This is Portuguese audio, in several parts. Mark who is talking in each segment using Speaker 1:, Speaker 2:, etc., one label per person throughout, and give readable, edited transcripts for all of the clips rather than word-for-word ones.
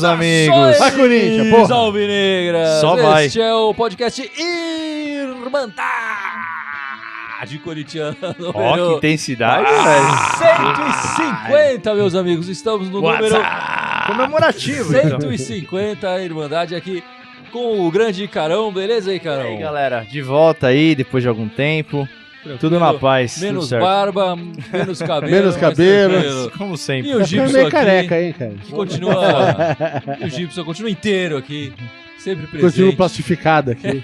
Speaker 1: meus amigos.
Speaker 2: Vai, Corinthians, porra.
Speaker 3: Alvinegras.
Speaker 1: Só vai.
Speaker 3: Este é o podcast Irmandade Corintiana.
Speaker 1: Ó, que intensidade, velho.
Speaker 3: 150, meus amigos. Estamos no número
Speaker 1: Comemorativo, então.
Speaker 3: 150, a Irmandade aqui com o grande Icarão. Beleza aí,
Speaker 1: E
Speaker 3: Icarão?
Speaker 1: aí, galera, de volta aí, depois de algum tempo. Tudo na paz.
Speaker 3: Menos
Speaker 1: tudo certo.
Speaker 3: barba, menos cabelo.
Speaker 2: Menos
Speaker 3: mais
Speaker 2: cabelos.
Speaker 3: tranquilo.
Speaker 1: Como sempre.
Speaker 3: E o
Speaker 2: Tá ficando
Speaker 3: Gibson
Speaker 2: meio
Speaker 3: aqui,
Speaker 2: careca aí, cara.
Speaker 3: que continua... e o Gibson continua inteiro aqui, sempre presente.
Speaker 2: Continua plastificado aqui.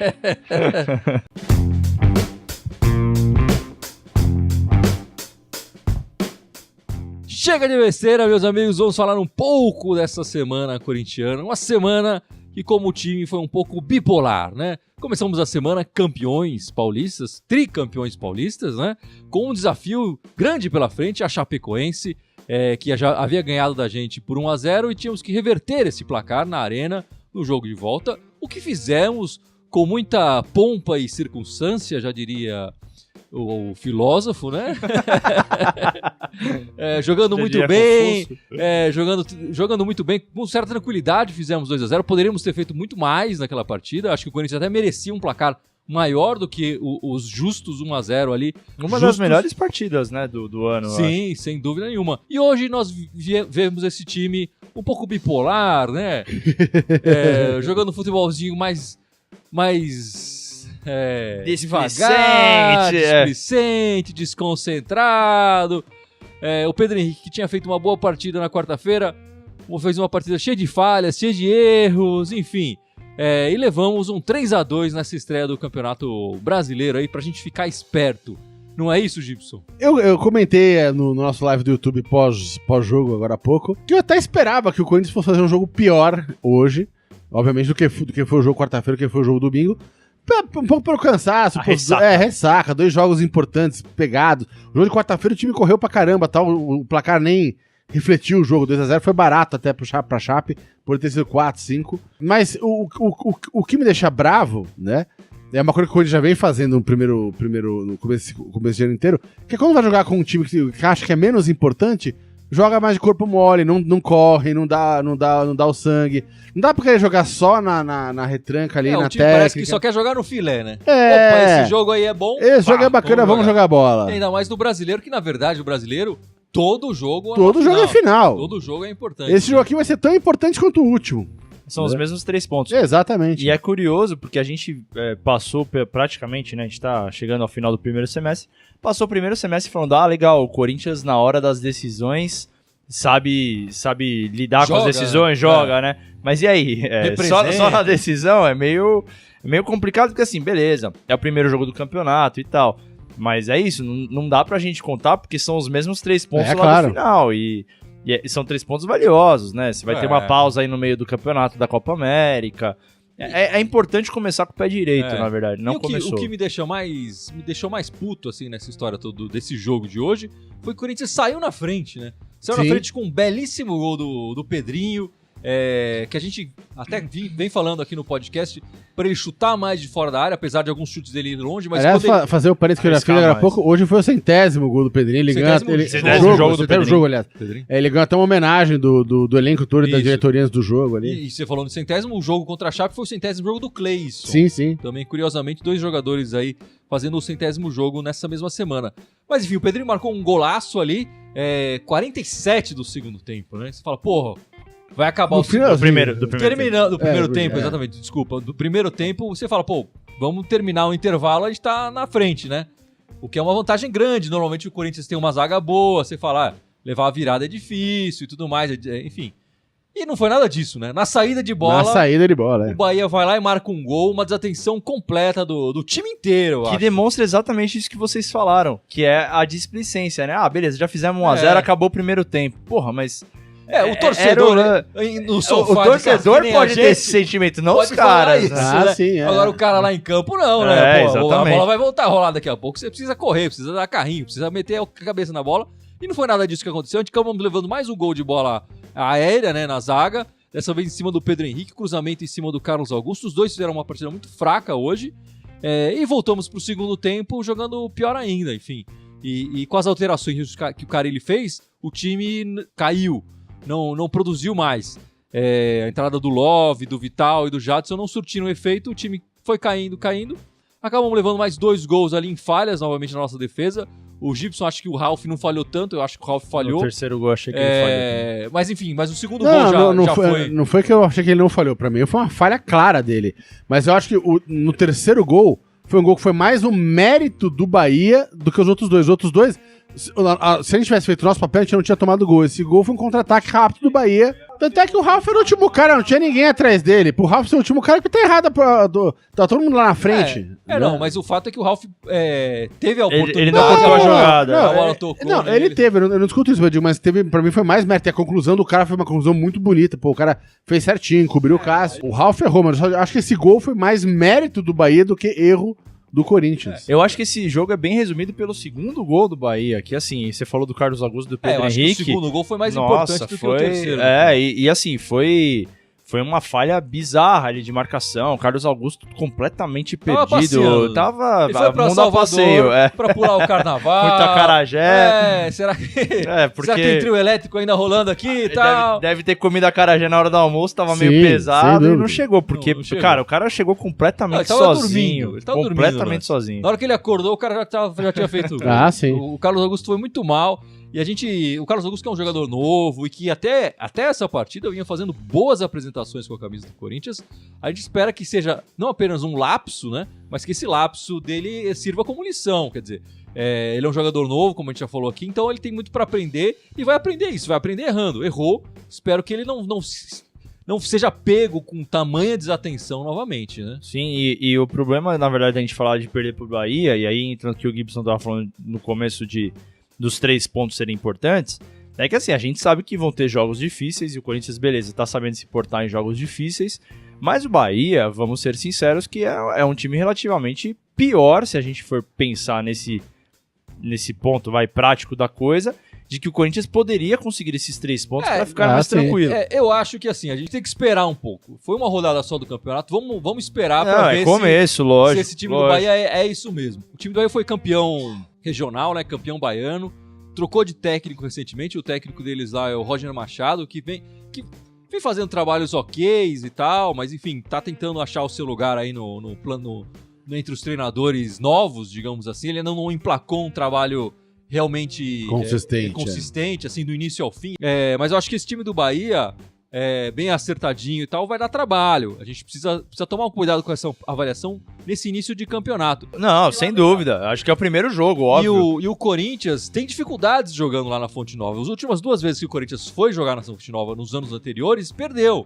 Speaker 3: Chega de besteira, meus amigos, vamos falar um pouco dessa semana corintiana. Uma semana que, como time, foi um pouco bipolar, né? Começamos a semana campeões paulistas, tricampeões paulistas, né? Com um desafio grande pela frente, a Chapecoense, que já havia ganhado da gente por 1-0 e tínhamos que reverter esse placar na arena, no jogo de volta. O que fizemos com muita pompa e circunstância, já diria o filósofo, né? Jogando
Speaker 1: Já
Speaker 3: muito
Speaker 1: diria
Speaker 3: bem,
Speaker 1: Confucio.
Speaker 3: jogando muito bem, com certa tranquilidade fizemos 2-0. Poderíamos ter feito muito mais naquela partida. Acho que o Corinthians até merecia um placar maior do que os justos 1-0 ali.
Speaker 1: Uma das melhores partidas, né, do ano. eu
Speaker 3: Sim, sem dúvida nenhuma. E hoje nós vemos esse time um pouco bipolar, né? Jogando um futebolzinho mais devagar, displicente, desconcentrado. O Pedro Henrique, que tinha feito uma boa partida na quarta-feira, fez uma partida cheia de falhas, cheia de erros, enfim. E levamos um 3-2 nessa estreia do Campeonato Brasileiro aí pra gente ficar esperto. Não é isso, Gibson?
Speaker 2: Eu comentei no nosso live do YouTube pós-jogo, agora há pouco, que eu até esperava que o Corinthians fosse fazer um jogo pior hoje, obviamente, do que foi o jogo quarta-feira, do que foi o jogo domingo. Um pouco pelo cansaço, ressaca, 2 jogos importantes pegados. O jogo de quarta-feira o time correu pra caramba, tal, o placar nem refletiu o jogo, 2-0 foi barato até pra Chape, por ter sido 4-5. Mas o que me deixa bravo, né, é uma coisa que o Corinthians já vem fazendo no começo do ano inteiro, que é quando vai jogar com um time que acha que é menos importante, joga mais de corpo mole, não corre, não dá o sangue. Não dá pra querer jogar só na retranca ali, na
Speaker 3: o time
Speaker 2: técnica.
Speaker 3: parece que só quer jogar no filé, né?
Speaker 2: É.
Speaker 3: Opa, esse jogo aí é bom.
Speaker 2: Esse jogo é bacana, vamos jogar bola.
Speaker 3: E ainda mais no brasileiro, que na verdade o brasileiro, todo jogo
Speaker 2: É final.
Speaker 3: Todo jogo é importante.
Speaker 2: Esse jogo aqui vai ser tão importante quanto o último.
Speaker 1: São os mesmos 3 pontos.
Speaker 2: Exatamente.
Speaker 1: E é curioso, porque a gente passou praticamente, né? A gente tá chegando ao final do primeiro semestre. Passou o primeiro semestre falando, legal, o Corinthians na hora das decisões sabe lidar com as decisões, né? Mas e aí? Só na decisão é meio complicado, porque assim, beleza, é o primeiro jogo do campeonato e tal. Mas é isso, não dá pra gente contar, porque são os mesmos 3 pontos lá no final. E são 3 pontos valiosos, né? Você vai ter uma pausa aí no meio do campeonato da Copa América. É importante começar com o pé direito, na verdade. Não começou.
Speaker 3: O que me deixou mais puto, assim, nessa história toda desse jogo de hoje, foi que o Corinthians saiu na frente, né? Saiu na frente com um belíssimo gol do Pedrinho, que a gente até vem falando aqui no podcast, para ele chutar mais de fora da área, apesar de alguns chutes dele ir longe. Mas
Speaker 2: aliás, fazer o parênteses que eu já fiz agora há pouco, hoje foi o 100º gol do Pedrinho. Ele ganhou o jogo, aliás. Ele ganhou até uma homenagem do elenco todo e das diretorias do jogo ali.
Speaker 3: E você falou no 100º, o jogo contra a Chape foi o 100º jogo do Cleison.
Speaker 2: Sim.
Speaker 3: Também, curiosamente, 2 jogadores aí fazendo o 100º jogo nessa mesma semana. Mas enfim, o Pedrinho marcou um golaço ali, 47 do segundo tempo, né? Você fala, porra, vai acabar
Speaker 2: do primeiro
Speaker 3: tempo, exatamente, desculpa. Do primeiro tempo, você fala, vamos terminar o intervalo, a gente tá na frente, né? O que é uma vantagem grande. Normalmente o Corinthians tem uma zaga boa, você fala, levar a virada é difícil e tudo mais, enfim. E não foi nada disso, né? Na saída de bola, o Bahia vai lá e marca um gol, uma desatenção completa do time inteiro,
Speaker 1: que demonstra exatamente isso que vocês falaram, que é a displicência, né? Beleza, já fizemos 1-0, acabou o primeiro tempo. Porra, mas...
Speaker 3: o torcedor, no sofá,
Speaker 1: o torcedor pode ter esse sentimento, não os caras.
Speaker 3: Isso, né?
Speaker 2: Sim,
Speaker 3: Agora o cara lá em campo não, né?
Speaker 1: Exatamente.
Speaker 3: A bola vai voltar a rolar daqui a pouco, você precisa correr, precisa dar carrinho, precisa meter a cabeça na bola. E não foi nada disso que aconteceu, a gente acabou levando mais um gol de bola aérea, né, na zaga, dessa vez em cima do Pedro Henrique, cruzamento em cima do Carlos Augusto. Os dois fizeram uma partida muito fraca hoje, e voltamos pro segundo tempo jogando pior ainda, enfim. E com as alterações que o Carille fez, o time caiu, não produziu mais. a entrada do Love, do Vital e do Jadson não surtiram efeito, o time foi caindo. Acabamos levando mais 2 gols ali em falhas, novamente na nossa defesa. O Gibson, acho que o Ralf não falhou tanto, eu acho que o Ralf falhou.
Speaker 1: No terceiro gol, achei que ele falhou.
Speaker 3: Mas enfim, o segundo gol já foi...
Speaker 2: Não foi que eu achei que ele não falhou, pra mim foi uma falha clara dele. Mas eu acho que no terceiro gol, foi um gol que foi mais um mérito do Bahia do que os outros dois. Os outros dois, se a gente tivesse feito o nosso papel, a gente não tinha tomado gol. Esse gol foi um contra-ataque rápido do Bahia. Tanto é que o Ralf era o último cara, não tinha ninguém atrás dele. Pro Ralf ser o último cara, que tá errado. Tá todo mundo lá na frente.
Speaker 3: Não, mas o fato é que o Ralf teve a oportunidade.
Speaker 1: Ele não tocou a jogada.
Speaker 3: A bola tocou.
Speaker 2: Ele teve, eu não discuto isso, mas pra mim foi mais mérito. E a conclusão do cara foi uma conclusão muito bonita. Pô, o cara fez certinho, cobriu o Cássio. O Ralf errou, mas eu acho que esse gol foi mais mérito do Bahia do que erro do Corinthians.
Speaker 1: Eu acho que esse jogo é bem resumido pelo segundo gol do Bahia, que assim, você falou do Carlos Augusto, do Pedro Henrique.
Speaker 3: Que o segundo gol foi mais importante do que o terceiro.
Speaker 1: E assim, foi uma falha bizarra ali de marcação. O Carlos Augusto completamente perdido.
Speaker 3: Ele foi pra Salvador pra pular o carnaval.
Speaker 1: Muito acarajé.
Speaker 3: Será que tem trio elétrico ainda rolando aqui e tal?
Speaker 1: Deve ter comido acarajé na hora do almoço, tava meio pesado e não chegou. Porque, cara, o cara chegou completamente sozinho.
Speaker 3: Ele tava
Speaker 1: completamente sozinho.
Speaker 3: Na hora que ele acordou, o cara já tinha feito o gol.
Speaker 2: Sim.
Speaker 3: O Carlos Augusto foi muito mal. E o Carlos Augusto, que é um jogador novo e que até essa partida vinha fazendo boas apresentações com a camisa do Corinthians, a gente espera que seja não apenas um lapso, né? Mas que esse lapso dele sirva como lição. Quer dizer, ele é um jogador novo, como a gente já falou aqui, então ele tem muito pra aprender e vai aprender isso, vai aprender errando. Errou, espero que ele não seja pego com tamanha desatenção novamente, né?
Speaker 1: Sim, e o problema, na verdade, a gente falar de perder pro Bahia, e aí entra o que o Gibson tava falando no começo dos 3 pontos serem importantes, é que assim, a gente sabe que vão ter jogos difíceis e o Corinthians, beleza, tá sabendo se portar em jogos difíceis, mas o Bahia, vamos ser sinceros, que é um time relativamente pior, se a gente for pensar nesse ponto prático da coisa, de que o Corinthians poderia conseguir esses 3 pontos para ficar mais tranquilo.
Speaker 3: Eu acho que assim, a gente tem que esperar um pouco. Foi uma rodada só do campeonato, vamos esperar para ver se esse time do Bahia é isso mesmo. O time do Bahia foi campeão regional, né, campeão baiano, trocou de técnico recentemente, o técnico deles lá é o Roger Machado, que vem fazendo trabalhos ok's e tal, mas enfim, tá tentando achar o seu lugar aí no plano, entre os treinadores novos, digamos assim. Ele ainda não emplacou um trabalho realmente consistente assim, do início ao fim. Mas eu acho que esse time do Bahia, bem acertadinho e tal, vai dar trabalho. A gente precisa tomar um cuidado com essa avaliação nesse início de campeonato.
Speaker 1: Não, sem dúvida. Acho que é o primeiro jogo, óbvio.
Speaker 3: E o Corinthians tem dificuldades jogando lá na Fonte Nova. As últimas 2 vezes que o Corinthians foi jogar na Fonte Nova nos anos anteriores, perdeu.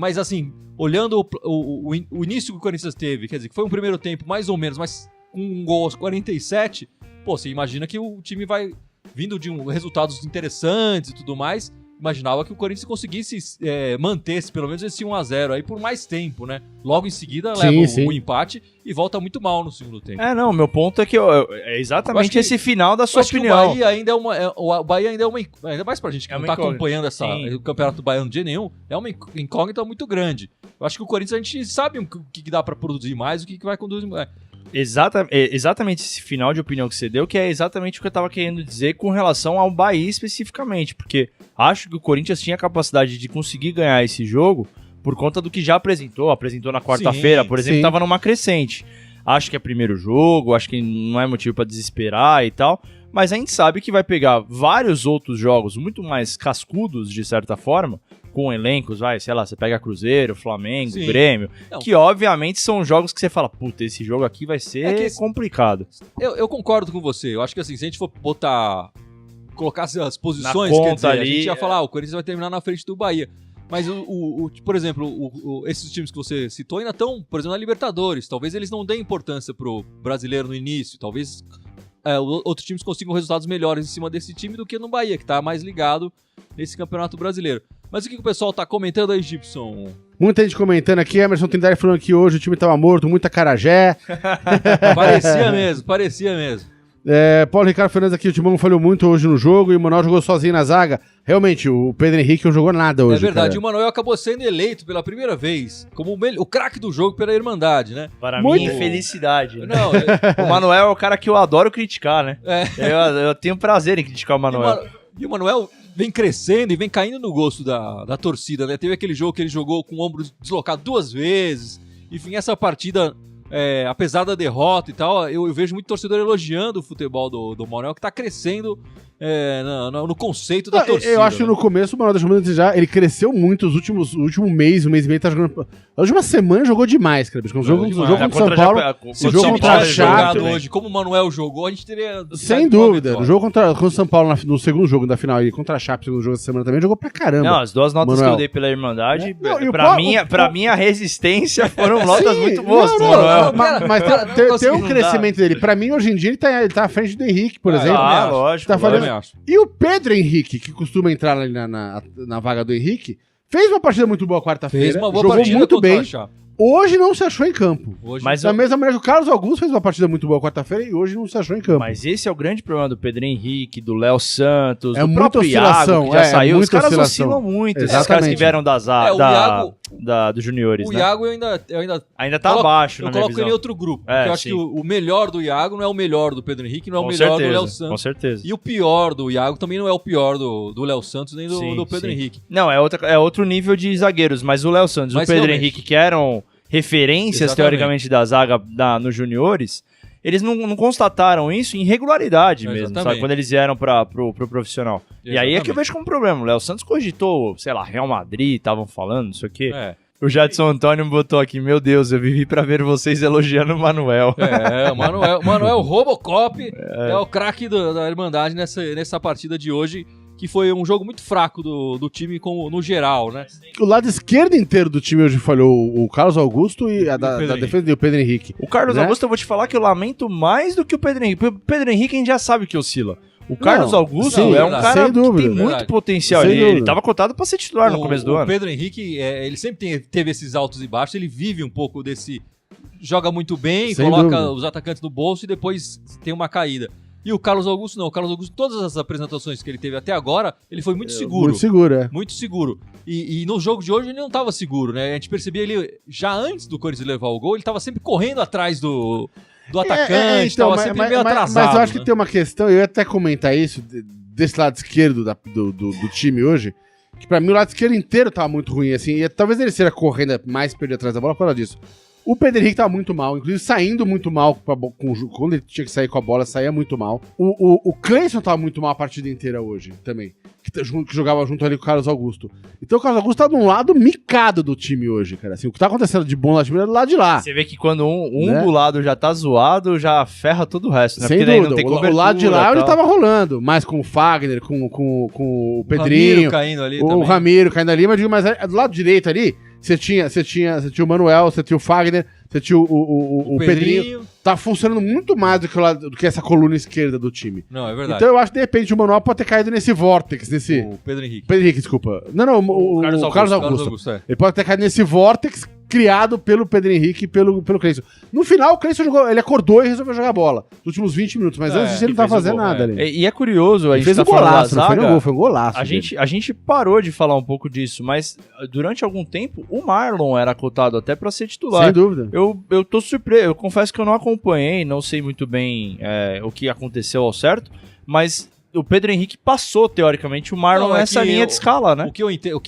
Speaker 3: Mas assim, olhando o início que o Corinthians teve, quer dizer, que foi um primeiro tempo mais ou menos, mas com um gol aos 47, você imagina que o time vai vindo de resultados interessantes e tudo mais. Imaginava que o Corinthians conseguisse manter-se pelo menos esse 1-0 aí por mais tempo, né? Logo em seguida leva o empate e volta muito mal no segundo tempo.
Speaker 1: Não, meu ponto é que é exatamente esse final da sua opinião.
Speaker 3: O Bahia ainda o Bahia ainda ainda mais pra gente que não tá acompanhando o Campeonato Baiano de jeito nenhum, é uma incógnita muito grande. Eu acho que o Corinthians a gente sabe o que dá pra produzir mais, o que vai conduzir mais.
Speaker 1: Exatamente esse final de opinião que você deu, que é exatamente o que eu tava querendo dizer com relação ao Bahia especificamente, porque acho que o Corinthians tinha a capacidade de conseguir ganhar esse jogo por conta do que já apresentou na quarta-feira, por exemplo, tava numa crescente. Acho que é primeiro jogo, acho que não é motivo pra desesperar e tal, mas a gente sabe que vai pegar vários outros jogos muito mais cascudos, de certa forma, com elencos, você pega Cruzeiro, Flamengo, Grêmio, que obviamente são jogos que você fala, puta, esse jogo aqui vai ser complicado.
Speaker 3: Eu concordo com você, eu acho que assim, se a gente for colocar as posições, quer dizer, a gente ia falar, o Corinthians vai terminar na frente do Bahia. Mas, por exemplo, esses times que você citou ainda estão, por exemplo, na Libertadores. Talvez eles não deem importância pro brasileiro no início, talvez outros times consigam resultados melhores em cima desse time do que no Bahia, que tá mais ligado nesse Campeonato Brasileiro. Mas o que o pessoal tá comentando aí, Gibson?
Speaker 2: Muita gente comentando aqui, Emerson Tindari falando que hoje o time tava morto, muita acarajé.
Speaker 3: Parecia mesmo.
Speaker 2: Paulo Ricardo Fernandes aqui, o Timão falhou muito hoje no jogo e o Manoel jogou sozinho na zaga. Realmente, o Pedro Henrique não jogou nada hoje.
Speaker 3: É verdade,
Speaker 2: cara.
Speaker 3: O Manoel acabou sendo eleito pela primeira vez como o craque do jogo pela Irmandade, né?
Speaker 1: Para mim, felicidade. Não, o Manoel é o cara que eu adoro criticar, né? Eu tenho prazer em criticar o Manoel.
Speaker 3: E o Manuel vem crescendo e vem caindo no gosto da torcida, né? Teve aquele jogo que ele jogou com o ombro deslocado 2 vezes. Enfim, essa partida, apesar da derrota e tal, eu vejo muito torcedor elogiando o futebol do Manuel, que tá crescendo no conceito da torcida.
Speaker 2: Eu acho que no começo o Manuel da Champions já ele cresceu muito o último mês, um mês e meio, tá jogando. A última semana jogou demais, cara. O jogo contra o São Paulo.
Speaker 3: Se
Speaker 2: o jogo contra a Chape
Speaker 3: hoje, como o Manuel jogou, a gente teria.
Speaker 2: Sem dúvida. No jogo contra o São Paulo, no segundo jogo da final e contra a Chape, segundo jogo da semana também, jogou pra caramba.
Speaker 1: Não, as 2 notas
Speaker 2: Manuel.
Speaker 1: que eu dei pela Irmandade,
Speaker 2: Não,
Speaker 1: pra mim a resistência foram notas
Speaker 2: Sim,
Speaker 1: muito boas pro
Speaker 2: não,
Speaker 1: Manuel.
Speaker 2: Mas tem um crescimento dele. Pra mim, hoje em dia, ele tá à frente do Henrique, por exemplo.
Speaker 1: Lógico.
Speaker 2: Tá falando.
Speaker 3: acho.
Speaker 2: E o Pedro Henrique, que costuma entrar ali na vaga do Henrique, fez uma partida muito boa quarta-feira.
Speaker 3: Fez uma boa
Speaker 2: jogou
Speaker 3: partida
Speaker 2: muito
Speaker 3: contra
Speaker 2: bem.
Speaker 3: a Chape.
Speaker 2: Hoje não se achou em campo.
Speaker 1: Mas
Speaker 2: Da mesma maneira que o Carlos Augusto fez uma partida muito boa quarta-feira e hoje não se achou em campo.
Speaker 1: Mas esse é o grande problema do Pedro Henrique, do Léo Santos,
Speaker 2: É
Speaker 1: do
Speaker 2: muita
Speaker 1: próprio
Speaker 2: oscilação,
Speaker 1: Iago, que já saiu. Os
Speaker 2: muita
Speaker 1: caras
Speaker 2: oscilação.
Speaker 1: oscilam muito, esses
Speaker 2: Exatamente.
Speaker 1: caras que vieram dos juniores,
Speaker 3: O
Speaker 1: né?
Speaker 3: Iago eu
Speaker 1: Ainda tá abaixo,
Speaker 3: eu
Speaker 1: na minha
Speaker 3: coloco
Speaker 1: visão.
Speaker 3: ele em outro grupo.
Speaker 1: É,
Speaker 3: Porque eu acho
Speaker 1: sim.
Speaker 3: que o melhor do Iago não é o melhor do Pedro Henrique, não é o
Speaker 1: Com
Speaker 3: melhor
Speaker 1: certeza,
Speaker 3: do Léo
Speaker 1: com
Speaker 3: Santos.
Speaker 1: certeza.
Speaker 3: E o pior do Iago também não é o pior do Léo Santos nem
Speaker 1: Sim,
Speaker 3: do Pedro
Speaker 1: sim.
Speaker 3: Henrique.
Speaker 1: Não, é outro nível de zagueiros, mas o Léo Santos e o
Speaker 3: Mas
Speaker 1: Pedro
Speaker 3: realmente.
Speaker 1: Henrique, que eram referências,
Speaker 3: Exatamente.
Speaker 1: teoricamente, da zaga nos juniores, eles não constataram isso em regularidade mesmo,
Speaker 3: Exatamente.
Speaker 1: sabe? Quando eles vieram pro profissional. E aí é que eu
Speaker 3: Exatamente.
Speaker 1: vejo como problema. O Léo Santos cogitou, sei lá, Real Madrid, estavam falando, não sei o quê.
Speaker 3: É.
Speaker 1: O Jadson Antônio botou aqui, meu Deus, eu vivi pra ver vocês elogiando o Manuel.
Speaker 3: O Manuel Robocop é o craque da Irmandade nessa partida de hoje, que foi um jogo muito fraco do time no geral, né?
Speaker 2: O lado esquerdo inteiro do time hoje falhou o Carlos Augusto e a da
Speaker 3: Pedro
Speaker 2: defesa e o Pedro Henrique.
Speaker 1: O Carlos
Speaker 2: Né?
Speaker 1: Augusto, eu vou te falar que eu lamento mais do que o Pedro Henrique. O Pedro Henrique a gente já sabe que oscila. O Carlos Augusto
Speaker 2: sim,
Speaker 1: é um
Speaker 3: verdade.
Speaker 1: cara
Speaker 2: Sem dúvida.
Speaker 1: que tem muito
Speaker 3: Verdade.
Speaker 1: potencial.
Speaker 2: Sem
Speaker 1: Ele
Speaker 2: dúvida.
Speaker 1: tava cotado pra ser titular no começo do
Speaker 3: O
Speaker 1: ano.
Speaker 3: Pedro Henrique, ele sempre teve esses altos e baixos, ele vive um pouco desse... Joga muito bem,
Speaker 2: Sem
Speaker 3: coloca
Speaker 2: dúvida.
Speaker 3: os atacantes no bolso e depois tem uma caída. E o Carlos Augusto não. O Carlos Augusto, todas as apresentações que ele teve até agora, ele foi muito seguro.
Speaker 2: Muito seguro, é.
Speaker 3: Muito seguro. E no jogo de hoje ele não estava seguro, né? A gente percebia ele, já antes do Corinthians levar o gol, ele estava sempre correndo atrás do atacante, estava sempre meio atrasado.
Speaker 2: Mas eu acho
Speaker 3: né?
Speaker 2: que tem uma questão, eu ia até comentar isso, desse lado esquerdo do time hoje, que pra mim o lado esquerdo inteiro tava muito ruim, assim, e talvez ele seja correndo mais perder atrás da bola por causa disso. O Pedro Henrique tava muito mal, inclusive saindo muito mal, quando ele tinha que sair com a bola, saía muito mal. O Cleison tava muito mal a partida inteira hoje, também, que jogava junto ali com o Carlos Augusto. Então o Carlos Augusto tá de um lado micado do time hoje, cara, assim, o que tá acontecendo de bom no time é do lado de lá.
Speaker 1: Você vê que quando um
Speaker 2: Né?
Speaker 1: do lado já tá zoado, já ferra todo o resto, né?
Speaker 2: Sem
Speaker 1: Porque daí
Speaker 2: dúvida,
Speaker 1: não tem
Speaker 2: o
Speaker 1: cobertura.
Speaker 2: lado de lá ele
Speaker 1: tal.
Speaker 2: tava rolando, mais com o Fagner, com o
Speaker 3: Ramiro
Speaker 2: Pedrinho,
Speaker 3: caindo ali
Speaker 2: o
Speaker 3: também.
Speaker 2: Ramiro caindo ali, mas do lado direito ali, você tinha o Manuel, você tinha o Fagner, você tinha o Pedrinho. Tá funcionando muito mais do que essa coluna esquerda do time.
Speaker 3: Não, é verdade.
Speaker 2: Então eu acho que de repente o Manuel pode ter caído nesse vórtex, nesse...
Speaker 3: O Pedro Henrique.
Speaker 2: Pedro Henrique, desculpa. Não, o Carlos Augusto.
Speaker 3: é.
Speaker 2: Ele pode ter caído nesse vórtex criado pelo Pedro Henrique e pelo Cleison. No final, o Cleison jogou, ele acordou e resolveu jogar bola. Nos últimos 20 minutos, mas antes disso ele
Speaker 1: e
Speaker 2: não tava
Speaker 1: fez o
Speaker 2: fazendo
Speaker 1: gol,
Speaker 2: nada ali.
Speaker 1: E é curioso, a
Speaker 2: Ele
Speaker 1: gente
Speaker 2: fez
Speaker 1: tá
Speaker 2: um
Speaker 1: falando da
Speaker 2: golaço, não foi no
Speaker 1: zaga,
Speaker 2: gol, foi um golaço.
Speaker 1: a gente parou de falar um pouco disso, mas durante algum tempo o Marlon era cotado até pra ser titular.
Speaker 2: Sem dúvida.
Speaker 1: Eu tô surpreso, eu confesso que eu não acompanhei, não sei muito bem o que aconteceu ao certo, mas o Pedro Henrique passou, teoricamente, o Marlon
Speaker 3: Não, é
Speaker 1: nessa
Speaker 3: que
Speaker 1: linha de escala, né?
Speaker 3: O que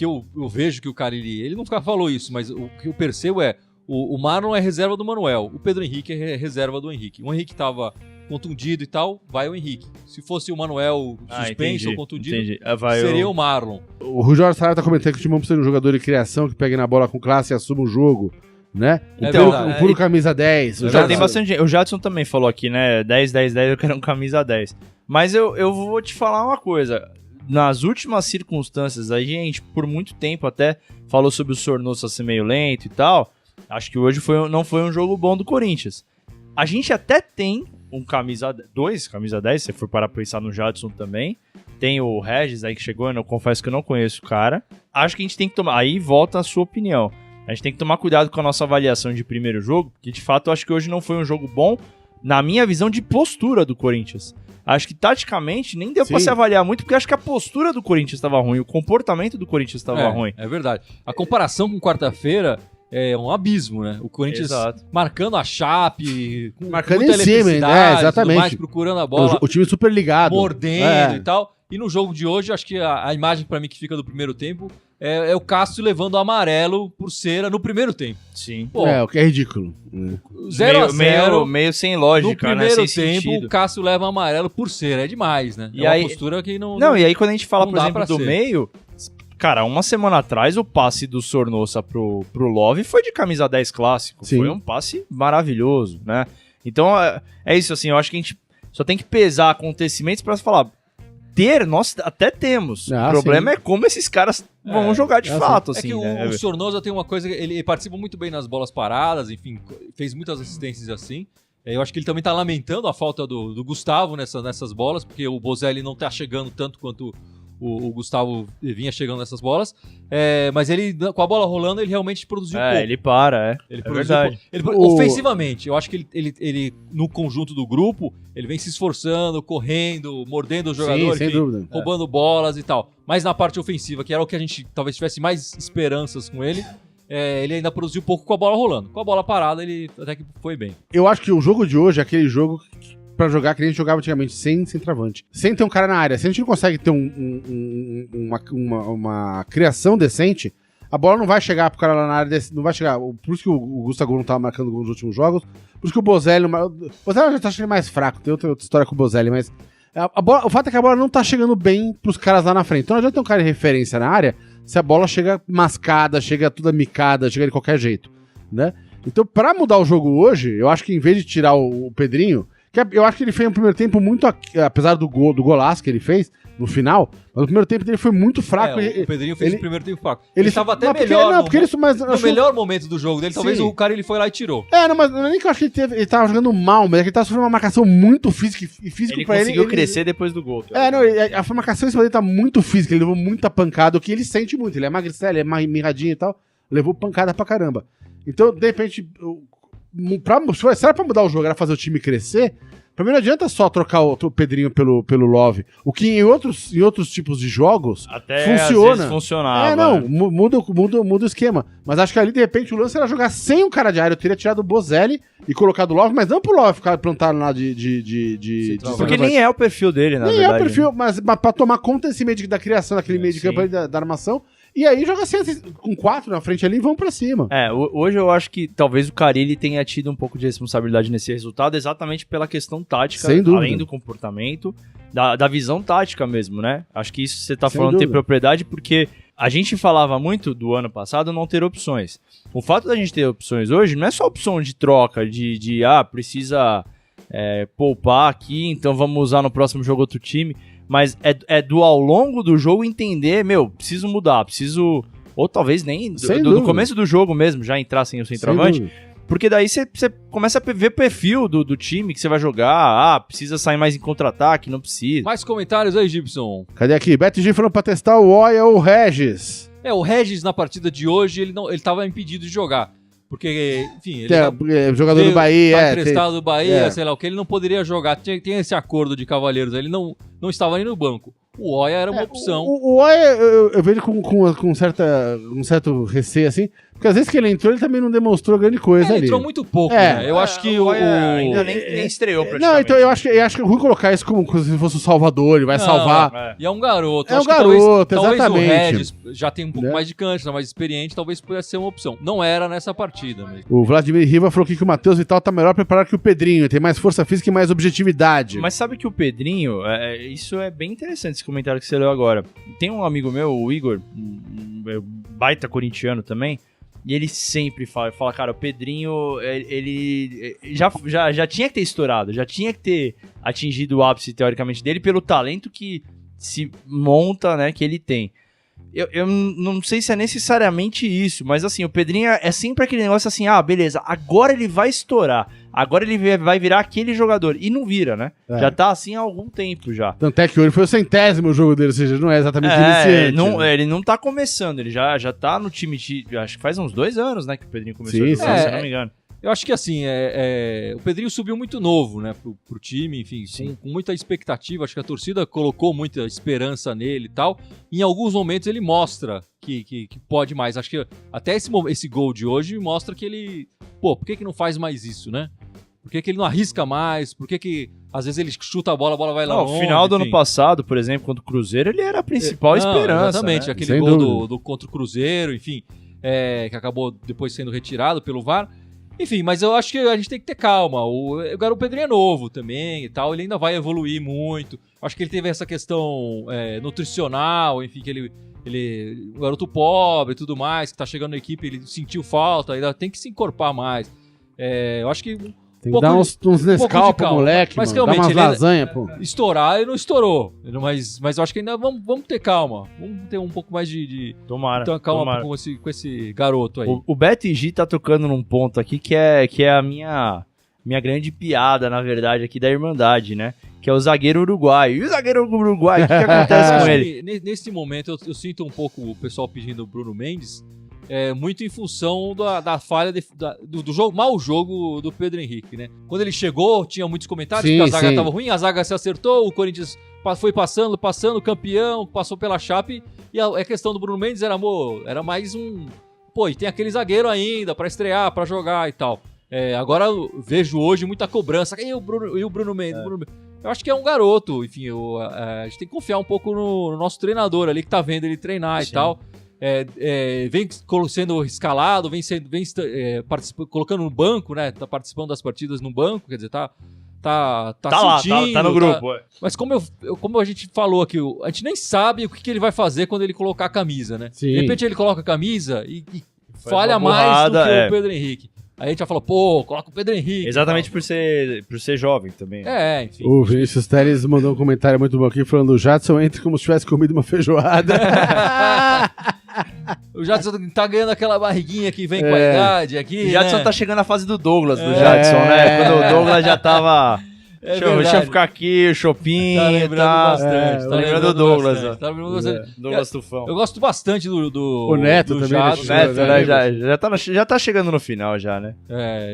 Speaker 3: eu vejo que o cara, ele nunca falou isso, mas o que eu percebo é, o Marlon é reserva do Manuel, o Pedro Henrique é reserva do Henrique. O Henrique tava contundido e tal, vai o Henrique. Se fosse o Manuel suspenso ou contundido, seria o Marlon.
Speaker 2: O Rogério Saraiva tá comentando que o time precisa de um jogador de criação que pegue na bola com classe e assuma o jogo, né?
Speaker 3: Então,
Speaker 2: O puro camisa 10.
Speaker 1: Já tem bastante gente. O Jadson também falou aqui, né? 10, 10, 10, eu quero um camisa 10. Mas eu vou te falar uma coisa. Nas últimas circunstâncias, a gente, por muito tempo até, falou sobre o Sornosa ser meio lento e tal. Acho que hoje não foi um jogo bom do Corinthians. A gente até tem um camisa 10, se for para pensar no Jadson também. Tem o Regis aí que chegou, eu confesso que eu não conheço o cara. Acho que a gente tem que tomar... Aí volta a sua opinião. A gente tem que tomar cuidado com a nossa avaliação de primeiro jogo, porque de fato eu acho que hoje não foi um jogo bom, na minha visão de postura do Corinthians. Acho que taticamente nem deu pra se avaliar muito, porque acho que a postura do Corinthians estava ruim, o comportamento do Corinthians estava ruim.
Speaker 3: É verdade. A comparação com quarta-feira é um abismo, né? O Corinthians marcando a Chape, com
Speaker 2: marcando
Speaker 3: muita
Speaker 2: em cima,
Speaker 3: eletricidade,
Speaker 2: exatamente.
Speaker 3: tudo mais, procurando a bola,
Speaker 2: o time super ligado.
Speaker 3: mordendo e tal. E no jogo de hoje, acho que a imagem pra mim que fica do primeiro tempo é o Cássio levando o amarelo por cera no primeiro tempo.
Speaker 1: Sim.
Speaker 3: Pô,
Speaker 2: o que é ridículo.
Speaker 3: 0-0.
Speaker 1: Meio sem lógica,
Speaker 3: No primeiro
Speaker 1: né? Sem
Speaker 3: tempo,
Speaker 1: sentido.
Speaker 3: o Cássio leva amarelo por cera. É demais, né?
Speaker 1: E
Speaker 3: é
Speaker 1: aí-
Speaker 3: uma postura que não...
Speaker 1: Não, e aí quando a gente fala,
Speaker 3: não
Speaker 1: por
Speaker 3: dá
Speaker 1: exemplo,
Speaker 3: pra
Speaker 1: do
Speaker 3: ser.
Speaker 1: meio, cara, uma semana atrás o passe do Sornosa pro Love foi de camisa 10 clássico.
Speaker 2: Sim.
Speaker 1: Foi um passe maravilhoso, né? Então, é isso, assim, eu acho que a gente só tem que pesar acontecimentos pra falar, nós até temos.
Speaker 2: Ah,
Speaker 1: O problema
Speaker 2: sim.
Speaker 1: é como esses caras vão jogar de
Speaker 2: sim.
Speaker 1: fato,
Speaker 3: É
Speaker 1: assim,
Speaker 3: que
Speaker 1: né?
Speaker 3: o Sornosa tem uma coisa, ele participa muito bem nas bolas paradas, enfim, fez muitas assistências assim. Eu acho que ele também tá lamentando a falta do Gustavo nessas bolas, porque o Bozelli não tá chegando tanto quanto o Gustavo vinha chegando nessas bolas. Mas ele, com a bola rolando, ele realmente produziu pouco.
Speaker 1: Ele para,
Speaker 3: Ele
Speaker 1: é
Speaker 3: produziu
Speaker 1: verdade.
Speaker 3: pouco. Ofensivamente, eu acho que ele, no conjunto do grupo, ele vem se esforçando, correndo, mordendo o jogador,
Speaker 2: Sim, sem
Speaker 3: enfim,
Speaker 2: dúvida.
Speaker 3: roubando bolas e tal. Mas na parte ofensiva, que era o que a gente talvez tivesse mais esperanças com ele, ele ainda produziu pouco com a bola rolando. Com a bola parada, ele até que foi bem.
Speaker 2: Eu acho que o jogo de hoje é aquele jogo pra jogar que a gente jogava antigamente, sem centroavante. Sem ter um cara na área. Se a gente não consegue ter uma criação decente, a bola não vai chegar pro cara lá na área, não vai chegar. Por isso que o Gustavo não tava marcando gol nos últimos jogos. Por isso que o Bozelli... O Bozelli já tá achando ele mais fraco, tem outra história com o Bozelli, mas... o fato é que a bola não tá chegando bem pros caras lá na frente. Então não adianta ter um cara de referência na área se a bola chega mascada, chega toda micada, chega de qualquer jeito, né? Então, pra mudar o jogo hoje, eu acho que em vez de tirar o Pedrinho, eu acho que ele fez um primeiro tempo muito, apesar do golaço que ele fez no final, mas o primeiro tempo dele foi muito fraco.
Speaker 3: O Pedrinho fez
Speaker 2: ele-
Speaker 3: o primeiro tempo fraco.
Speaker 2: Ele
Speaker 3: estava até
Speaker 2: não, porque-
Speaker 3: melhor
Speaker 2: não, porque ele, mas,
Speaker 3: no
Speaker 2: acho-
Speaker 3: melhor momento do jogo dele. Talvez
Speaker 2: Sim.
Speaker 3: o cara ele foi lá e tirou.
Speaker 2: não, mas não é nem que eu acho que ele tava jogando mal, mas é que ele tava sofrendo uma marcação muito física e físico
Speaker 1: Ele
Speaker 2: pra
Speaker 1: conseguiu
Speaker 2: ele.
Speaker 1: crescer depois do gol.
Speaker 2: Não, a marcação em cima dele tá muito física, ele levou muita pancada, o que ele sente muito. Ele é magricelo, ele é mirradinho e tal, levou pancada pra caramba. Então, de repente, se era pra mudar o jogo, era fazer o time crescer, pra mim não adianta só trocar o Pedrinho pelo Love. O que em outros tipos de jogos
Speaker 1: Até
Speaker 2: funciona.
Speaker 1: às vezes funcionava.
Speaker 2: não, muda o esquema. Mas acho que ali, de repente, o lance era jogar sem um cara de área. Eu teria tirado o Bozelli e colocado o Love, mas não pro Love ficar plantado lá de
Speaker 1: Porque nem é o perfil dele, na
Speaker 2: nem
Speaker 1: verdade.
Speaker 2: é o perfil, mas pra tomar conta desse meio da criação, daquele meio de
Speaker 1: sim.
Speaker 2: campo ali, da armação. E aí joga assim, com 4 na frente ali e vão pra cima.
Speaker 1: Hoje eu acho que talvez o Carille tenha tido um pouco de responsabilidade nesse resultado, exatamente pela questão tática,
Speaker 2: Sem dúvida.
Speaker 1: além do comportamento, da visão tática mesmo, né? Acho que isso você tá
Speaker 2: Sem
Speaker 1: falando tem
Speaker 2: dúvida.
Speaker 1: propriedade, porque a gente falava muito do ano passado não ter opções. O fato da gente ter opções hoje não é só opção de troca, precisa poupar aqui, então vamos usar no próximo jogo outro time. Mas do ao longo do jogo entender, preciso mudar, ou talvez nem
Speaker 2: Sem
Speaker 1: do
Speaker 2: dúvida.
Speaker 1: começo do jogo mesmo, já entrar sem o centroavante,
Speaker 2: Sem dúvida.
Speaker 1: porque daí você começa a ver o perfil do time que você vai jogar, precisa sair mais em contra-ataque, não precisa.
Speaker 3: Mais comentários aí, Gibson.
Speaker 2: Cadê aqui? BetG falando pra testar o Oia ou o Regis.
Speaker 3: O Regis na partida de hoje, ele tava impedido de jogar. Porque, enfim, ele
Speaker 2: Jogador do
Speaker 3: veio,
Speaker 2: Bahia,
Speaker 3: tá emprestado do Bahia,
Speaker 2: é.
Speaker 3: sei lá o que, ele não poderia jogar. Tem esse acordo de cavalheiros, ele não estava nem no banco. O Oia era uma opção.
Speaker 2: O Oia, eu vejo com um certo receio, assim, porque às vezes que ele entrou, ele também não demonstrou grande coisa
Speaker 3: Ele
Speaker 2: ali.
Speaker 3: entrou muito pouco,
Speaker 2: É.
Speaker 3: né? Eu acho que
Speaker 1: ainda nem estreou praticamente.
Speaker 2: Não, então eu acho que é ruim colocar isso como se fosse o Salvador, ele vai
Speaker 3: Não,
Speaker 2: salvar.
Speaker 3: E é um garoto.
Speaker 2: É
Speaker 3: Acho
Speaker 2: um
Speaker 3: que
Speaker 2: garoto,
Speaker 3: talvez
Speaker 2: exatamente.
Speaker 3: o Regis já tem um pouco
Speaker 2: Né?
Speaker 3: mais de cancha, mais experiente, talvez pudesse ser uma opção. Não era nessa partida mesmo.
Speaker 2: O Vladimir Riva falou aqui que o Matheus Vital tá melhor preparado que o Pedrinho, tem mais força física e mais objetividade.
Speaker 1: Mas sabe que o Pedrinho, isso é bem interessante esse comentário que você leu agora. Tem um amigo meu, o Igor, um baita corintiano também, e ele sempre fala, cara, o Pedrinho, ele já tinha que ter estourado, já tinha que ter atingido o ápice, teoricamente, dele pelo talento que se monta, né, que ele tem. Eu não sei se é necessariamente isso, mas assim, o Pedrinho é sempre aquele negócio assim, beleza, agora ele vai estourar, agora ele vai virar aquele jogador, e não vira, né?
Speaker 2: É.
Speaker 1: Já tá assim há algum tempo já.
Speaker 2: Tanto é que hoje foi o 100º jogo dele, ou seja, não é exatamente iniciante. né?
Speaker 1: Ele não tá começando, ele já tá no time, acho que faz uns 2 anos, né, que o Pedrinho começou
Speaker 2: Sim,
Speaker 1: a jogar,
Speaker 3: sim.
Speaker 1: se eu não me engano.
Speaker 3: Eu acho que assim, o Pedrinho subiu muito novo, né, pro time, enfim, com muita expectativa. Acho que a torcida colocou muita esperança nele e tal. Em alguns momentos ele mostra que pode mais. Acho que até esse gol de hoje mostra que ele, por que não faz mais isso, né? Por que ele não arrisca mais? Por que às vezes ele chuta a bola vai lá longe?
Speaker 1: No final do ano passado, por exemplo, contra o Cruzeiro, ele era a principal esperança.
Speaker 3: Exatamente,
Speaker 1: né?
Speaker 3: aquele gol do contra o Cruzeiro, enfim, que acabou depois sendo retirado pelo VAR. Enfim, mas eu acho que a gente tem que ter calma. O Pedrinho é novo também e tal, ele ainda vai evoluir muito. Acho que ele teve essa questão nutricional, enfim, que ele um garoto pobre e tudo mais, que tá chegando na equipe, ele sentiu falta, ainda tem que se encorpar mais. Eu acho que
Speaker 2: tem que dar uns Nescau pro moleque,
Speaker 3: mas
Speaker 2: mano. Dá umas lasanha, pô.
Speaker 3: Estourar, ele não estourou. Mas eu acho que ainda vamos ter calma. Vamos ter um pouco mais de
Speaker 1: Tomara.
Speaker 3: Calma com esse garoto aí.
Speaker 1: O BetG tá tocando num ponto aqui que é a minha grande piada, na verdade, aqui da Irmandade, né? Que é o zagueiro uruguaio. E o zagueiro uruguaio, o que acontece com ele?
Speaker 3: Nesse momento, eu sinto um pouco o pessoal pedindo o Bruno Mendes, muito em função da falha do jogo, mau jogo do Pedro Henrique, né? Quando ele chegou, tinha muitos comentários que a zaga estava ruim, a zaga se acertou, o Corinthians foi passando, campeão, passou pela Chape, e a questão do Bruno Mendes era mais um... Pô, e tem aquele zagueiro ainda pra estrear, pra jogar e tal. Agora eu vejo hoje muita cobrança. E o Bruno Mendes? Eu acho que é um garoto, enfim, a gente tem que confiar um pouco no nosso treinador ali, que tá vendo ele treinar. Sim. E tal. Vem sendo escalado, vem colocando no banco, né? Tá participando das partidas no banco, quer dizer, tá sentindo,
Speaker 1: lá, tá no grupo.
Speaker 3: Mas como a gente falou aqui, a gente nem sabe o que ele vai fazer quando ele colocar a camisa, né?
Speaker 2: Sim.
Speaker 3: De repente ele coloca a camisa e falha mais do que o Pedro Henrique. Aí a gente já falou, coloca o Pedro Henrique.
Speaker 1: Exatamente por ser jovem também.
Speaker 3: Enfim.
Speaker 2: O Vinícius Teles mandou um comentário muito bom aqui, falando: o Jadson entra como se tivesse comido uma feijoada.
Speaker 3: O Jadson tá ganhando aquela barriguinha que vem com a idade aqui.
Speaker 1: O Jadson,
Speaker 3: né?
Speaker 1: Tá chegando na fase do Douglas, do Jadson, né? Quando o Douglas já tava... Deixa eu ficar aqui, o Chopin,
Speaker 3: tá lembrando bastante.
Speaker 1: Tá lembrando do Douglas.
Speaker 3: Douglas
Speaker 1: Tufão.
Speaker 3: Eu gosto bastante do
Speaker 2: o Neto
Speaker 3: do
Speaker 2: também.
Speaker 3: Jadson,
Speaker 1: o Neto, né? Já tá chegando no final já, né?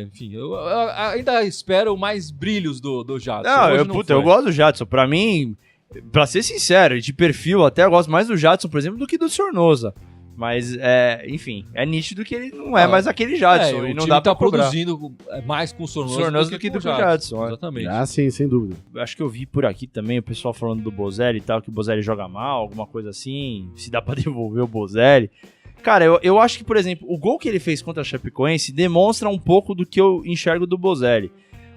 Speaker 3: Enfim, eu ainda espero mais brilhos do Jadson.
Speaker 1: Não, eu gosto do Jadson. Pra mim, pra ser sincero, de perfil até eu gosto mais do Jadson, por exemplo, do que do Sornosa. Mas, enfim, é nítido que ele não é mais aquele Jadson. E não dá pra
Speaker 3: produzindo mais com o Sornosa
Speaker 1: do que do Jadson.
Speaker 3: Exatamente.
Speaker 2: Ah, sim, sem dúvida.
Speaker 1: Acho que eu vi por aqui também o pessoal falando do Bozelli e tal, que o Bozelli joga mal, alguma coisa assim, se dá pra devolver o Bozelli. Cara, eu acho que, por exemplo, o gol que ele fez contra a Chapecoense demonstra um pouco do que eu enxergo do Bozelli.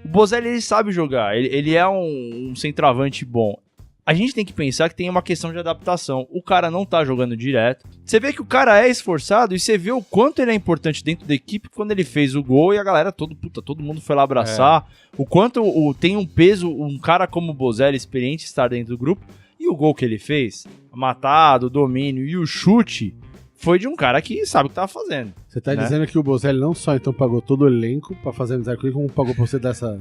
Speaker 1: O Bozelli, ele sabe jogar, ele é um centroavante bom. A gente tem que pensar que tem uma questão de adaptação. O cara não tá jogando direto. Você vê que o cara é esforçado e você vê o quanto ele é importante dentro da equipe quando ele fez o gol e a galera, todo mundo foi lá abraçar. O quanto tem um peso, um cara como o Bozelli, experiente, estar dentro do grupo. E o gol que ele fez, matado, o domínio e o chute, foi de um cara que sabe o que tava fazendo.
Speaker 2: Você tá dizendo que o Bozelli não só então pagou todo o elenco pra fazer amizade com ele, como pagou pra você dessa...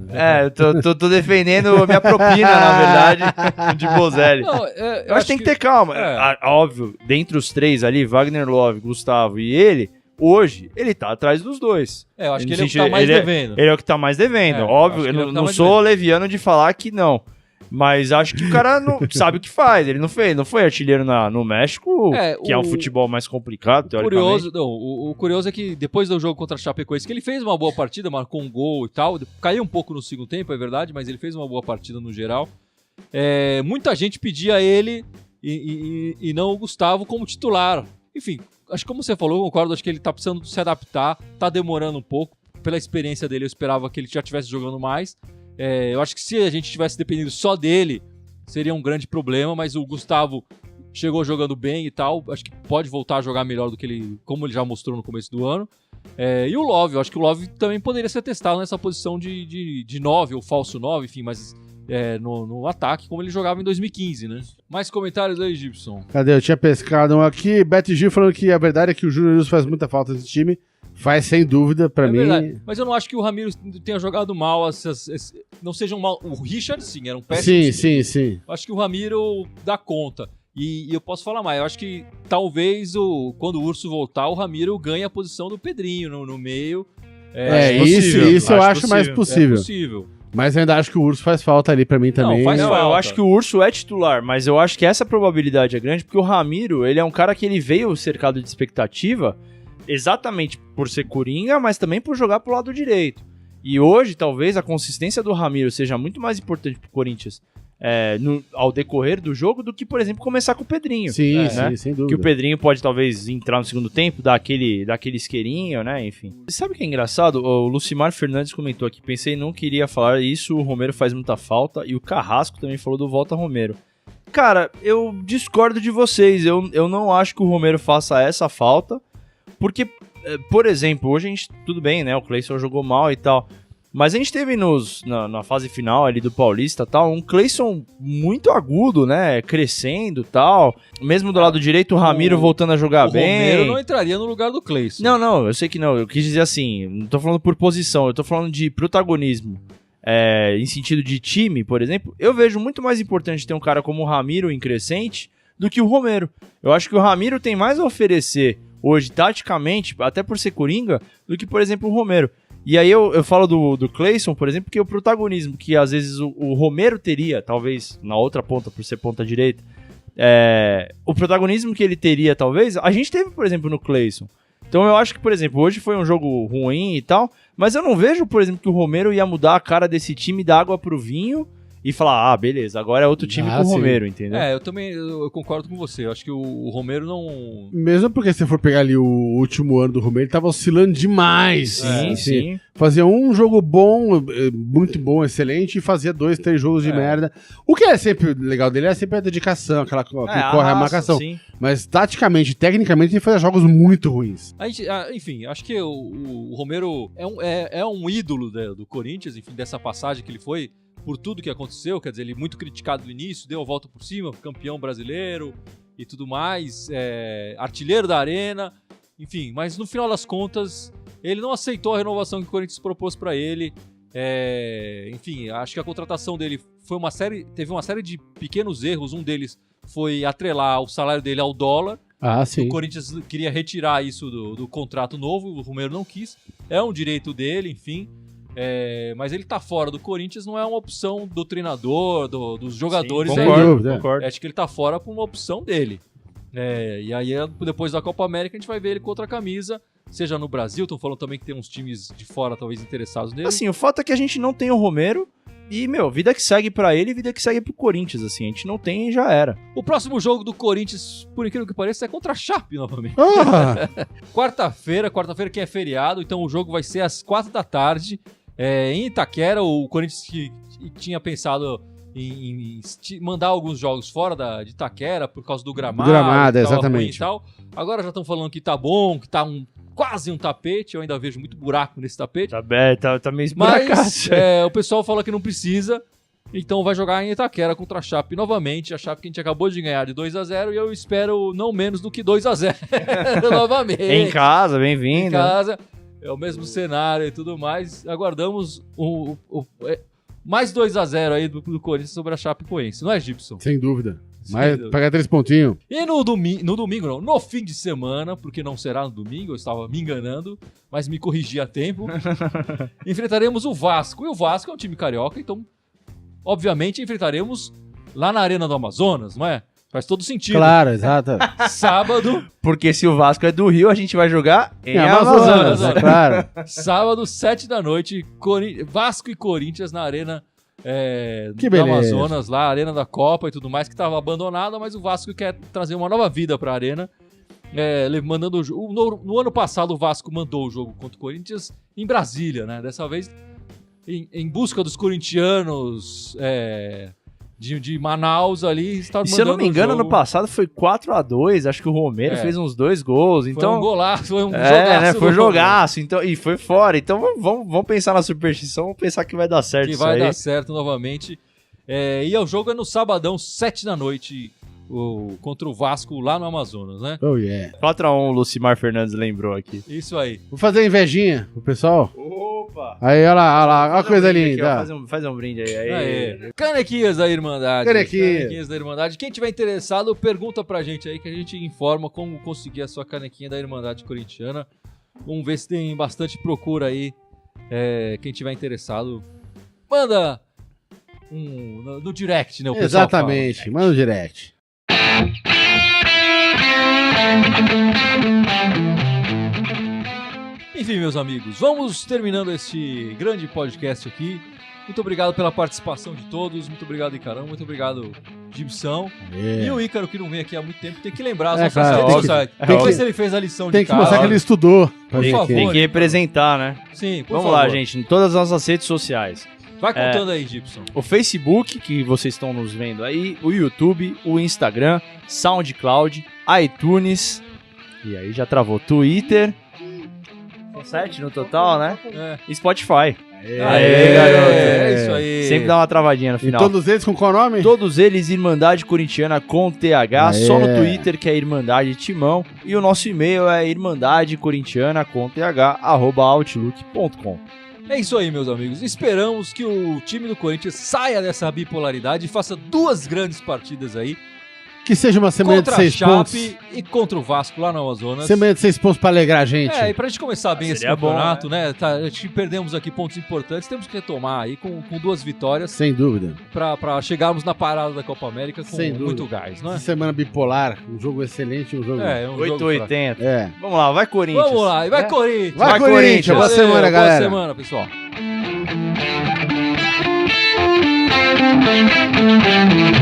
Speaker 1: Eu tô defendendo a minha propina, na verdade, de Bozelli. Não, eu acho que tem que ter calma. Óbvio, dentre os três ali, Wagner Love, Gustavo e ele, hoje, ele tá atrás dos dois.
Speaker 3: Eu acho que ele é o que tá mais devendo.
Speaker 1: Ele é o que tá mais devendo. Óbvio, eu não sou leviano de falar que não. Mas acho que o cara não sabe o que faz. Ele não foi artilheiro no México, que é um futebol mais complicado, teoricamente.
Speaker 3: O curioso é que depois do jogo contra a Chapecoense, que ele fez uma boa partida, marcou um gol e tal, caiu um pouco no segundo tempo, é verdade, mas ele fez uma boa partida no geral. Muita gente pedia ele e não o Gustavo como titular. Enfim, acho que como você falou, eu concordo, acho que ele tá precisando se adaptar, tá demorando um pouco. Pela experiência dele, eu esperava que ele já estivesse jogando mais. Eu acho que se a gente tivesse dependido só dele, seria um grande problema, mas o Gustavo chegou jogando bem e tal, acho que pode voltar a jogar melhor do que como ele já mostrou no começo do ano. E o Love, eu acho que o Love também poderia ser testado nessa posição de 9 ou falso 9, enfim, mas no ataque, como ele jogava em 2015, né? Mais comentários aí, Gibson?
Speaker 2: Cadê? Eu tinha pescado um aqui, Beto Gil falando que a verdade é que o Júnior Luz faz muita falta nesse time. Faz sem dúvida, pra mim.
Speaker 3: Verdade. Mas eu não acho que o Ramiro tenha jogado mal. Não sejam mal. O Richard, sim, era um péssimo.
Speaker 2: Sim.
Speaker 3: Eu acho que o Ramiro dá conta. E eu posso falar mais. Eu acho que talvez quando o Urso voltar, o Ramiro ganhe a posição do Pedrinho no meio.
Speaker 2: Isso eu acho mais possível.
Speaker 3: É possível.
Speaker 2: Mas eu ainda acho que o Urso faz falta ali pra mim também.
Speaker 1: Eu acho que o Urso é titular, mas eu acho que essa probabilidade é grande porque o Ramiro, ele é um cara que ele veio cercado de expectativa exatamente por ser coringa, mas também por jogar pro lado direito. E hoje, talvez, a consistência do Ramiro seja muito mais importante pro Corinthians ao decorrer do jogo do que, por exemplo, começar com o Pedrinho.
Speaker 2: Sim,
Speaker 1: né?
Speaker 2: sem dúvida.
Speaker 1: Que o Pedrinho pode, talvez, entrar no segundo tempo, dar aquele isqueirinho, né? Enfim. E sabe o que é engraçado? O Lucimar Fernandes comentou aqui, pensei não queria falar isso, o Romero faz muita falta, e o Carrasco também falou do Volta Romero. Cara, eu discordo de vocês, eu não acho que o Romero faça essa falta, porque, por exemplo, hoje a gente, tudo bem, né? O Cleison jogou mal e tal, mas a gente teve na fase final ali do Paulista tal, um Cleison muito agudo, né? Crescendo e tal. Mesmo do lado direito, o Ramiro voltando a jogar bem.
Speaker 3: O Romero não entraria no lugar do Cleison.
Speaker 1: Não, eu sei que não. Eu quis dizer assim, não tô falando por posição, eu tô falando de protagonismo. Em sentido de time, por exemplo, eu vejo muito mais importante ter um cara como o Ramiro em crescente do que o Romero. Eu acho que o Ramiro tem mais a oferecer hoje, taticamente, até por ser coringa, do que, por exemplo, o Romero. E aí eu falo do Cleison, por exemplo, que é o protagonismo que às vezes o Romero teria, talvez na outra ponta, por ser ponta direita, o protagonismo que ele teria, talvez, a gente teve, por exemplo, no Cleison. Então eu acho que, por exemplo, hoje foi um jogo ruim e tal, mas eu não vejo, por exemplo, que o Romero ia mudar a cara desse time da água pro vinho e falar, beleza, agora é outro time com o Romero, entendeu?
Speaker 3: Eu também eu concordo com você. Eu acho que o Romero não...
Speaker 2: Mesmo porque se você for pegar ali o último ano do Romero, ele tava oscilando demais.
Speaker 1: Sim.
Speaker 2: Fazia um jogo bom, muito bom, excelente, e fazia 2, 3 jogos de merda. O que é sempre legal dele é sempre a dedicação, aquela que corre a marcação.
Speaker 1: Sim.
Speaker 2: Mas taticamente, tecnicamente, ele fazia jogos muito ruins.
Speaker 3: Enfim, acho que o Romero é um ídolo do Corinthians, enfim, dessa passagem que ele foi, por tudo que aconteceu, quer dizer, ele muito criticado no início, deu a volta por cima, campeão brasileiro e tudo mais, artilheiro da Arena, enfim, mas no final das contas, ele não aceitou a renovação que o Corinthians propôs para ele, enfim, acho que a contratação dele teve uma série de pequenos erros, um deles foi atrelar o salário dele ao dólar.
Speaker 2: Sim.
Speaker 3: O Corinthians queria retirar isso do contrato novo, o Romero não quis, é um direito dele, enfim. Mas ele tá fora do Corinthians, não é uma opção do treinador, dos jogadores.
Speaker 1: Sim, concordo.
Speaker 3: Acho que ele tá fora por uma opção dele. E aí, depois da Copa América, a gente vai ver ele com outra camisa, seja no Brasil, estão falando também que tem uns times de fora talvez interessados nele.
Speaker 1: Assim, o fato é que a gente não tem o Romero e, vida que segue pra ele e vida que segue pro Corinthians, assim, a gente não tem e já era.
Speaker 3: O próximo jogo do Corinthians, por incrível que pareça, é contra a Chape novamente. Quarta-feira que é feriado, então o jogo vai ser às 4 da tarde. Em Itaquera, o Corinthians que tinha pensado em mandar alguns jogos fora de Itaquera por causa do gramado,
Speaker 2: exatamente.
Speaker 3: E tal. Agora já estão falando que tá bom, que tá quase um tapete, eu ainda vejo muito buraco nesse tapete.
Speaker 1: Tá meio esburacado.
Speaker 3: Mas o pessoal fala que não precisa, então vai jogar em Itaquera contra a Chape novamente. A Chape que a gente acabou de ganhar de 2-0 e eu espero não menos do que 2-0 novamente.
Speaker 1: Em casa, bem-vindo.
Speaker 3: Em casa. É o mesmo cenário e tudo mais. Aguardamos mais 2-0 aí do Corinthians sobre a Chapecoense. Não é, Gibson?
Speaker 2: Sem dúvida. Mas pagar 3 pontinhos.
Speaker 3: E no domingo não, no fim de semana, porque não será no domingo, eu estava me enganando, mas me corrigi a tempo. Enfrentaremos o Vasco. E o Vasco é um time carioca, então, obviamente, enfrentaremos lá na Arena do Amazonas, não é? Faz todo sentido.
Speaker 2: Claro, exato.
Speaker 3: Sábado.
Speaker 1: Porque se o Vasco é do Rio, a gente vai jogar em Amazonas.
Speaker 2: Claro.
Speaker 3: Sábado, 7 da noite, Vasco e Corinthians na Arena
Speaker 2: do
Speaker 3: Amazonas, lá, a Arena da Copa e tudo mais, que estava abandonada, mas o Vasco quer trazer uma nova vida para a Arena. Mandando no ano passado, o Vasco mandou o jogo contra o Corinthians em Brasília, né? Dessa vez, em busca dos corintianos. De Manaus ali, está mandando.
Speaker 1: Se eu não me engano, ano passado foi 4-2, acho que o Romero fez uns 2 gols. Então,
Speaker 3: foi um golaço, foi um jogaço.
Speaker 1: Né, foi jogaço, então, e foi fora. Então vamos pensar na superstição, vamos pensar que vai dar certo
Speaker 3: que
Speaker 1: isso
Speaker 3: vai
Speaker 1: aí.
Speaker 3: dar certo novamente. E o jogo é no sabadão, 7 da noite, contra o Vasco lá no Amazonas, né?
Speaker 2: Oh, yeah.
Speaker 1: 4-1, o Lucimar Fernandes lembrou aqui.
Speaker 3: Isso aí.
Speaker 2: Vou fazer invejinha pro pessoal.
Speaker 1: Opa!
Speaker 2: Aí, olha lá, olha a coisa linda.
Speaker 1: Aqui, faz um brinde aí.
Speaker 3: Canequinhas da Irmandade.
Speaker 2: Canequinhas
Speaker 3: da Irmandade. Quem tiver interessado, pergunta pra gente aí que a gente informa como conseguir a sua canequinha da Irmandade Corintiana. Vamos ver se tem bastante procura aí. Quem tiver interessado, manda no direct, né? O pessoal
Speaker 2: exatamente,
Speaker 3: fala.
Speaker 2: manda no direct.
Speaker 3: Enfim, meus amigos, vamos terminando este grande podcast aqui. Muito obrigado pela participação de todos. Muito obrigado, Icarão. Muito obrigado, Gibson. E o Ícaro, que não vem aqui há muito tempo, tem que lembrar as nossas redes sociais. Tem que ver se ele fez a lição de
Speaker 2: Tem que
Speaker 3: casa.
Speaker 2: mostrar que ele estudou.
Speaker 3: Por favor.
Speaker 1: Tem que representar, né?
Speaker 3: Sim, por
Speaker 1: Vamos
Speaker 3: favor.
Speaker 1: lá, gente, em todas as nossas redes sociais.
Speaker 3: Vai contando aí, Gibson.
Speaker 1: O Facebook, que vocês estão nos vendo aí, o YouTube, o Instagram, SoundCloud, iTunes, e aí já travou, Twitter, são 7 no total, né? E Spotify.
Speaker 3: Aê,
Speaker 1: garoto.
Speaker 3: É isso aí.
Speaker 1: Sempre dá uma travadinha no
Speaker 2: E
Speaker 1: final.
Speaker 2: todos eles com qual nome?
Speaker 1: Todos eles Irmandade Corintiana com TH,
Speaker 2: Aê.
Speaker 1: só no Twitter, que é Irmandade Timão, e o nosso e-mail é irmandadecorintiana com th@outlook.com.
Speaker 3: É isso aí, meus amigos. Esperamos que o time do Corinthians saia dessa bipolaridade e faça 2 grandes partidas aí.
Speaker 2: Que seja uma semana de
Speaker 3: Contra a
Speaker 2: 6 pontos.
Speaker 3: Chape e contra o Vasco lá no Amazonas.
Speaker 2: Semana de 6 pontos pra alegrar a gente.
Speaker 3: É, e pra gente começar bem esse
Speaker 1: seria bom,
Speaker 3: campeonato, né? A gente perdemos aqui pontos importantes, temos que retomar aí com 2 vitórias
Speaker 2: Sem dúvida.
Speaker 3: pra chegarmos na parada da Copa América com
Speaker 2: Sem dúvida.
Speaker 3: muito gás, não é?
Speaker 2: Essa semana bipolar, um jogo excelente, um jogo...
Speaker 3: É, um jogo
Speaker 1: 880.
Speaker 2: É.
Speaker 1: Vamos lá, vai Corinthians.
Speaker 3: Vamos lá, e vai
Speaker 1: É?
Speaker 3: Corinthians!
Speaker 2: Vai, Corinthians! Boa
Speaker 3: Valeu,
Speaker 2: semana, galera!
Speaker 3: Boa semana, pessoal!
Speaker 4: Thank you.